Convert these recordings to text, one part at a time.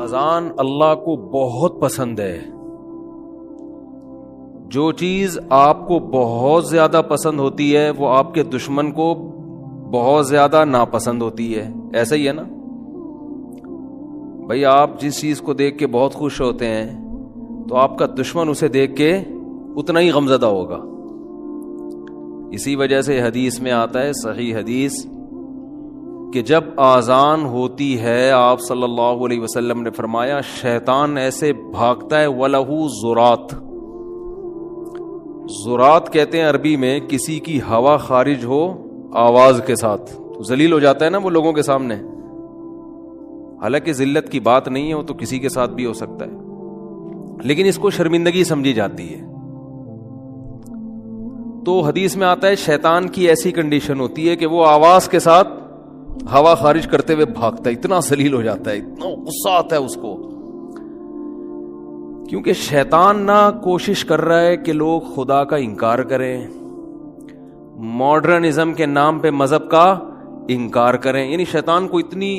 اذان اللہ کو بہت پسند ہے. جو چیز آپ کو بہت زیادہ پسند ہوتی ہے وہ آپ کے دشمن کو بہت زیادہ ناپسند ہوتی ہے. ایسا ہی ہے نا بھائی؟ آپ جس چیز کو دیکھ کے بہت خوش ہوتے ہیں تو آپ کا دشمن اسے دیکھ کے اتنا ہی غمزدہ ہوگا. اسی وجہ سے حدیث میں آتا ہے، صحیح حدیث، کہ جب آذان ہوتی ہے آپ صلی اللہ علیہ وسلم نے فرمایا شیطان ایسے بھاگتا ہے، وَلَهُ زُرَات. زرات کہتے ہیں عربی میں کسی کی ہوا خارج ہو آواز کے ساتھ تو ذلیل ہو جاتا ہے نا وہ لوگوں کے سامنے. حالانکہ ذلت کی بات نہیں ہے، وہ تو کسی کے ساتھ بھی ہو سکتا ہے، لیکن اس کو شرمندگی سمجھی جاتی ہے. تو حدیث میں آتا ہے شیطان کی ایسی کنڈیشن ہوتی ہے کہ وہ آواز کے ساتھ ہوا خارج کرتے ہوئے بھاگتا ہے، اتنا ذلیل ہو جاتا ہے، اتنا غصہ آتا ہے اس کو. کیونکہ شیطان نہ کوشش کر رہا ہے کہ لوگ خدا کا انکار کریں، ماڈرنزم کے نام پہ مذہب کا انکار کریں. یعنی شیطان کو اتنی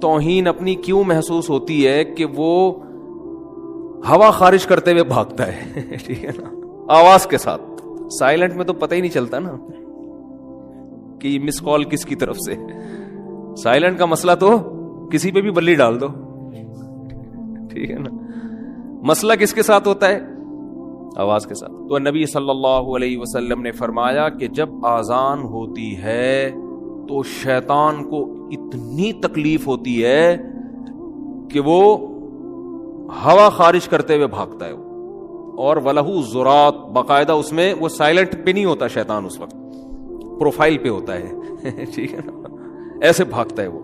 توہین اپنی کیوں محسوس ہوتی ہے کہ وہ ہوا خارج کرتے ہوئے بھاگتا ہے ٹھیک ہے نا، آواز کے ساتھ. سائلنٹ میں تو پتہ ہی نہیں چلتا نا کہ یہ مس کال کس کی طرف سے. سائلنٹ کا مسئلہ تو کسی پہ بھی بلی ڈال دو، ٹھیک ہے نا. مسئلہ کس کے ساتھ ہوتا ہے؟ آواز کے ساتھ. تو نبی صلی اللہ علیہ وسلم نے فرمایا کہ جب آذان ہوتی ہے تو شیطان کو اتنی تکلیف ہوتی ہے کہ وہ ہوا خارج کرتے ہوئے بھاگتا ہے. اور وَلَهُ زُرَات، باقاعدہ اس میں وہ سائلنٹ پہ نہیں ہوتا شیطان، اس وقت پروفائل پہ ہوتا ہے ٹھیک ہے نا، ایسے بھاگتا ہے وہ.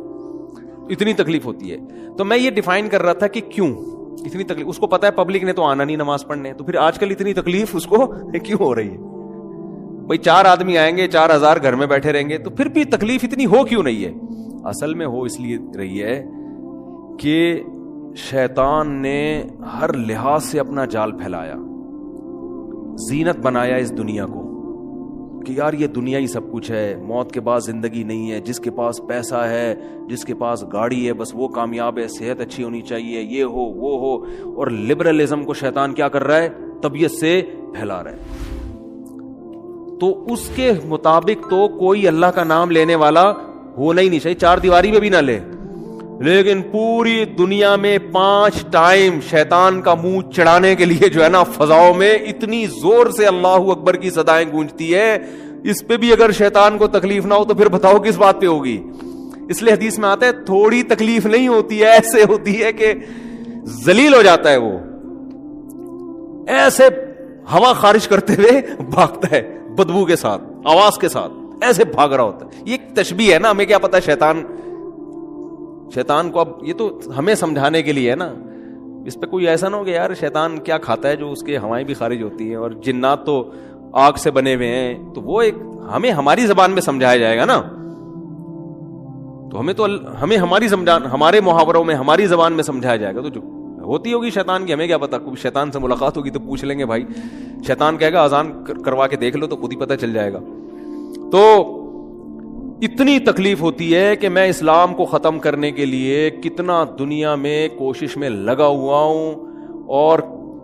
اتنی تکلیف ہوتی ہے. تو میں یہ ڈیفائن کر رہا تھا کہ کیوں اتنی تکلیف. اس کو پتا ہے پبلک نے تو آنا نہیں نماز پڑھنے، تو پھر آج کل اتنی تکلیف اس کو کیوں ہو رہی ہے؟ بھائی 4 آدمی آئیں گے، 4000 گھر میں بیٹھے رہیں گے، تو پھر بھی تکلیف اتنی ہو کیوں نہیں ہے؟ اصل میں ہو اس لیے رہی ہے کہ شیطان نے ہر لحاظ سے اپنا جال پھیلایا، زینت بنایا اس دنیا کو کہ یار یہ دنیا ہی سب کچھ ہے، موت کے بعد زندگی نہیں ہے، جس کے پاس پیسہ ہے، جس کے پاس گاڑی ہے بس وہ کامیاب ہے، صحت اچھی ہونی چاہیے، یہ ہو وہ ہو. اور لبرلزم کو شیطان کیا کر رہا ہے؟ طبیعت سے پھیلا رہا ہے. تو اس کے مطابق تو کوئی اللہ کا نام لینے والا ہونا ہی نہیں چاہیے، 4 دیواری میں بھی نہ لے، لیکن پوری دنیا میں 5 ٹائم شیطان کا منہ چڑھانے کے لیے جو ہے نا فضاؤں میں اتنی زور سے اللہ اکبر کی صدائیں گونجتی ہے. اس پہ بھی اگر شیطان کو تکلیف نہ ہو تو پھر بتاؤ کس بات پہ ہوگی؟ اس لیے حدیث میں آتا ہے تھوڑی تکلیف نہیں ہوتی ہے، ایسے ہوتی ہے کہ ذلیل ہو جاتا ہے، وہ ایسے ہوا خارج کرتے ہوئے بھاگتا ہے، بدبو کے ساتھ، آواز کے ساتھ ایسے بھاگ رہا ہوتا ہے. یہ ایک تشبیہ ہے نا، ہمیں کیا پتا شیطان کو، اب یہ تو ہمیں سمجھانے کے لیے ہے نا. اس پہ کوئی ایسا نہ ہو کہ یار شیطان کیا کھاتا ہے جو اس کے ہوائیں بھی خارج ہوتی ہیں، اور جنات تو آگ سے بنے ہوئے ہیں، تو وہ ایک ہمیں ہماری زبان میں سمجھایا جائے گا نا. تو ہمیں ہمارے محاوروں میں ہماری زبان میں سمجھایا جائے گا. تو جو ہوتی ہوگی شیطان کی ہمیں کیا پتا، کوئی شیطان سے ملاقات ہوگی تو پوچھ لیں گے بھائی. شیطان کہے گا اذان کروا کے دیکھ لو تو خود ہی پتہ چل جائے گا. تو اتنی تکلیف ہوتی ہے کہ میں اسلام کو ختم کرنے کے لیے کتنا دنیا میں کوشش میں لگا ہوا ہوں، اور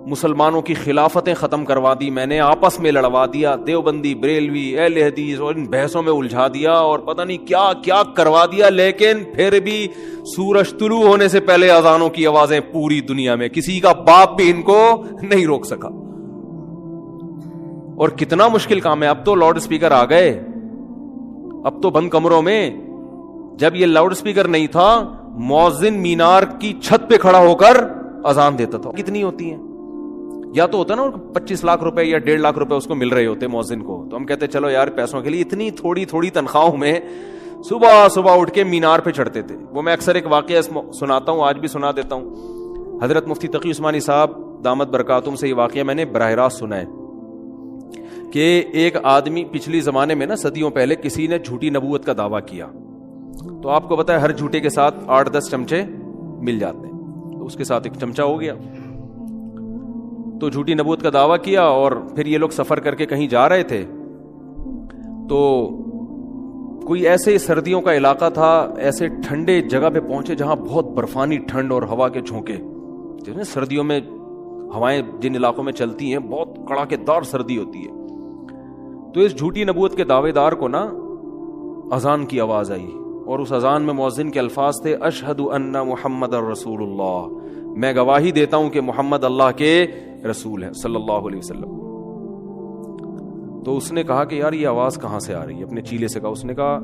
مسلمانوں کی خلافتیں ختم کروا دی میں نے، آپس میں لڑوا دیا، دیوبندی بریلوی اہل حدیث اور ان بحثوں میں الجھا دیا، اور پتہ نہیں کیا کیا کروا دیا، لیکن پھر بھی سورج طلوع ہونے سے پہلے اذانوں کی آوازیں پوری دنیا میں، کسی کا باپ بھی ان کو نہیں روک سکا. اور کتنا مشکل کام ہے. اب تو لاؤڈ اسپیکر آ گئے، اب تو بند کمروں میں. جب یہ لاؤڈ اسپیکر نہیں تھا، مؤذن مینار کی چھت پہ کھڑا ہو کر اذان دیتا تھا. کتنی ہوتی ہیں؟ یا تو ہوتا نا 25 لاکھ روپے یا 1.5 لاکھ روپے اس کو مل رہے ہوتے مؤذن کو، تو ہم کہتے چلو یار پیسوں کے لیے اتنی تھوڑی تھوڑی تنخواہوں میں صبح اٹھ کے مینار پہ چڑھتے تھے. وہ میں اکثر ایک واقعہ سناتا ہوں، آج بھی سنا دیتا ہوں. حضرت مفتی تقی عثمانی صاحب دامت برکاتہم سے یہ واقعہ میں نے براہ راست سنا ہے کہ ایک آدمی پچھلی زمانے میں نا صدیوں پہلے کسی نے جھوٹی نبوت کا دعویٰ کیا. تو آپ کو پتا ہے ہر جھوٹے کے ساتھ 8-10 چمچے مل جاتے ہیں، تو اس کے ساتھ ایک چمچہ ہو گیا. تو جھوٹی نبوت کا دعویٰ کیا، اور پھر یہ لوگ سفر کر کے کہیں جا رہے تھے، تو کوئی ایسے سردیوں کا علاقہ تھا, ایسے ٹھنڈے جگہ پہ پہنچے جہاں بہت برفانی ٹھنڈ اور ہوا کے جھونکے. سردیوں میں ہوائیں جن علاقوں میں چلتی ہیں بہت کڑاکے دار سردی ہوتی ہے. تو اس جھوٹی نبوت کے دعوے دار کو نا اذان کی آواز آئی, اور اس اذان میں مؤذن کے الفاظ تھے اشہد ان محمد رسول اللہ, میں گواہی دیتا ہوں کہ محمد اللہ کے رسول ہیں صلی اللہ علیہ وسلم. تو اس نے کہا کہ یار یہ آواز کہاں سے آ رہی ہے, اپنے چیلے سے کہا. اس نے کہا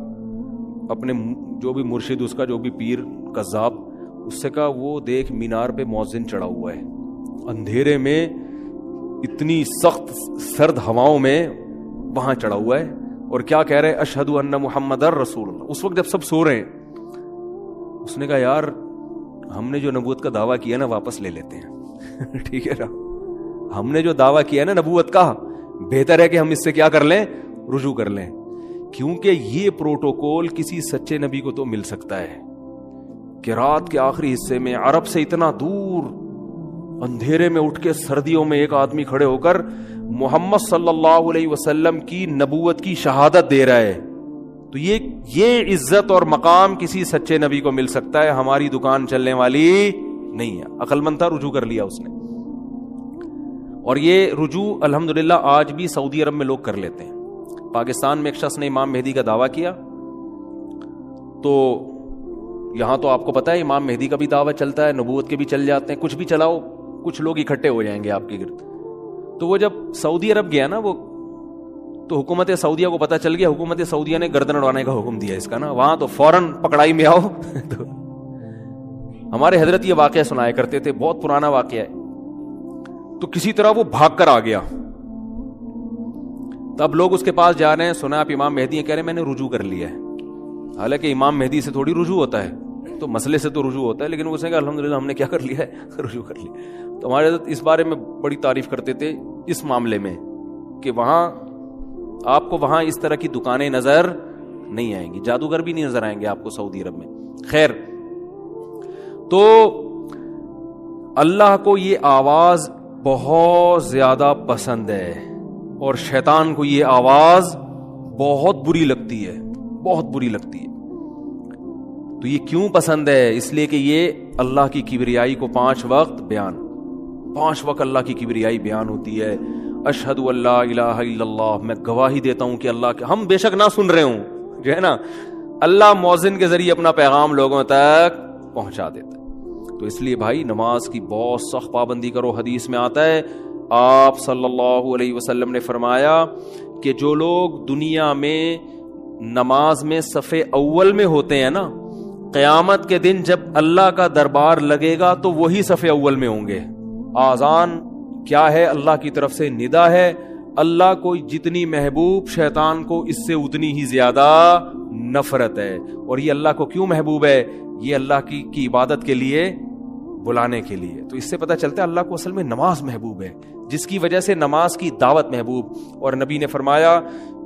اپنے جو بھی مرشد اس کا, جو بھی پیر قذاب, اس سے کہا وہ دیکھ مینار پہ مؤذن چڑھا ہوا ہے اندھیرے میں, اتنی سخت سرد ہواؤں میں وہاں چڑھا ہوا ہے, اور کیا کہہ رہے اشہد ان محمد رسول اللہ. اس وقت جب سب سو رہے ہیں, اس نے کہا یار ہم نے جو نبوت کا دعویٰ کیا نا واپس لے لیتے ہیں. ٹھیک ہے نا, ہم نے جو دعویٰ کیا نا نبوت کا, بہتر ہے کہ ہم اس سے کیا کر لیں, رجوع کر لیں, کیونکہ یہ پروٹوکول کسی سچے نبی کو تو مل سکتا ہے کہ رات کے آخری حصے میں عرب سے اتنا دور اندھیرے میں اٹھ کے سردیوں میں ایک آدمی کھڑے ہو کر محمد صلی اللہ علیہ وسلم کی نبوت کی شہادت دے رہا ہے. تو یہ عزت اور مقام کسی سچے نبی کو مل سکتا ہے, ہماری دکان چلنے والی نہیں ہے. عقل مند تھا, رجوع کر لیا اس نے. اور یہ رجوع الحمدللہ آج بھی سعودی عرب میں لوگ کر لیتے ہیں. پاکستان میں ایک شخص نے امام مہدی کا دعویٰ کیا, تو یہاں تو آپ کو پتا ہے امام مہدی کا بھی دعویٰ چلتا ہے, نبوت کے بھی چل جاتے ہیں, کچھ بھی چلاؤ کچھ لوگ اکٹھے ہو جائیں گے آپ کے گرد. تو وہ جب سعودی عرب گیا نا, وہ تو حکومت سعودیہ کو پتا چل گیا, حکومت سعودیہ نے گردن اڑانے کا حکم دیا اس کا نا, وہاں تو فوراً پکڑائی میں آؤ. تو ہمارے حضرت یہ واقعہ سنایا کرتے تھے, بہت پرانا واقعہ ہے. تو کسی طرح وہ بھاگ کر آ گیا. تب لوگ اس کے پاس جا رہے ہیں, سنا آپ امام مہدی ہیں, کہہ رہے ہیں میں نے رجوع کر لیا ہے. حالانکہ امام مہدی سے تھوڑی رجوع ہوتا ہے, تو مسئلے سے تو رجوع ہوتا ہے, لیکن وہ کہا الحمدللہ ہم نے کیا کر لیا ہے, رجوع کر لیا. تو ہمارے حضرت اس بارے میں بڑی تعریف کرتے تھے اس معاملے میں کہ وہاں آپ کو وہاں اس طرح کی دکانیں نظر نہیں آئیں گی, جادوگر بھی نہیں نظر آئیں گے آپ کو سعودی عرب میں. خیر, تو اللہ کو یہ آواز بہت زیادہ پسند ہے, اور شیطان کو یہ آواز بہت بری لگتی ہے, بہت بری لگتی ہے. تو یہ کیوں پسند ہے؟ اس لیے کہ یہ اللہ کی کبریائی کو 5 وقت بیان, 5 وقت اللہ کی کبریائی بیان ہوتی ہے. اشہد ان لا الہ الا اللہ, میں گواہی دیتا ہوں کہ اللہ کے, ہم بے شک نہ سن رہے ہوں جو ہے نا, اللہ مؤذن کے ذریعے اپنا پیغام لوگوں تک پہنچا دیتا ہے. تو اس لیے بھائی نماز کی بہت سخت پابندی کرو. حدیث میں آتا ہے آپ صلی اللہ علیہ وسلم نے فرمایا کہ جو لوگ دنیا میں نماز میں صف اول میں ہوتے ہیں نا, قیامت کے دن جب اللہ کا دربار لگے گا تو وہی صف اول میں ہوں گے. آذان کیا ہے؟ اللہ کی طرف سے ندا ہے. اللہ کو جتنی محبوب, شیطان کو اس سے اتنی ہی زیادہ نفرت ہے. اور یہ اللہ کو کیوں محبوب ہے؟ یہ اللہ کی عبادت کے لیے, بلانے کے لیے. تو اس سے پتہ چلتا ہے اللہ کو اصل میں نماز محبوب ہے, جس کی وجہ سے نماز کی دعوت محبوب. اور نبی نے فرمایا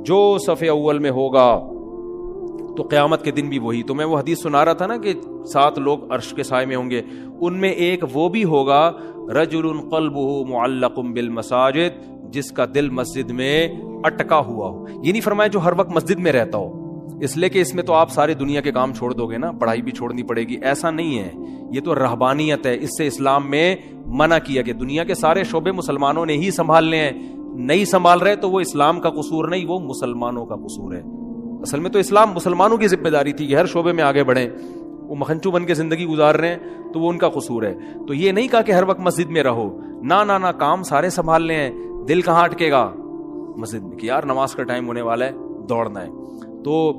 جو صف اول میں ہوگا تو قیامت کے دن بھی وہی. تو میں وہ حدیث سنا رہا تھا نا کہ 7 لوگ عرش کے سائے میں ہوں گے, ان میں ایک وہ بھی ہوگا رجل قلبہ معلق بالمساجد, جس کا دل مسجد میں اٹکا ہوا ہو. یہ نہیں فرمایا جو ہر وقت مسجد میں رہتا ہو, اس لیے کہ اس میں تو آپ سارے دنیا کے کام چھوڑ دو گے نا, پڑھائی بھی چھوڑنی پڑے گی. ایسا نہیں ہے, یہ تو رہبانیت ہے. اس سے اسلام میں منع کیا کہ دنیا کے سارے شعبے مسلمانوں نے ہی سنبھالنے ہیں. نہیں سنبھال رہے تو وہ اسلام کا قصور نہیں, وہ مسلمانوں کا قصور ہے. اصل میں تو اسلام مسلمانوں کی ذمہ داری تھی کہ ہر شعبے میں آگے بڑھیں. وہ مکھنچو بن کے زندگی گزار رہے ہیں تو وہ ان کا قصور ہے. تو یہ نہیں کہا کہ ہر وقت مسجد میں رہو, نہ کام سارے سنبھالنے ہیں. دل کہاں اٹکے گا؟ مسجد میں, کہ یار نماز کا ٹائم ہونے والا ہے, دوڑنا ہے. تو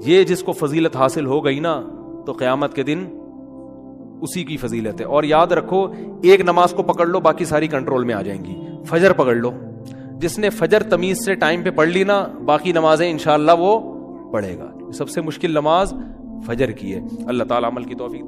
یہ جس کو فضیلت حاصل ہو گئی نا, تو قیامت کے دن اسی کی فضیلت ہے. اور یاد رکھو, ایک نماز کو پکڑ لو, باقی ساری کنٹرول میں آ جائیں گی. فجر پکڑ لو, جس نے فجر تمیز سے ٹائم پہ پڑھ لی نا, باقی نمازیں انشاءاللہ وہ پڑھے گا. سب سے مشکل نماز فجر کی ہے. اللہ تعالیٰ عمل کی توفیق.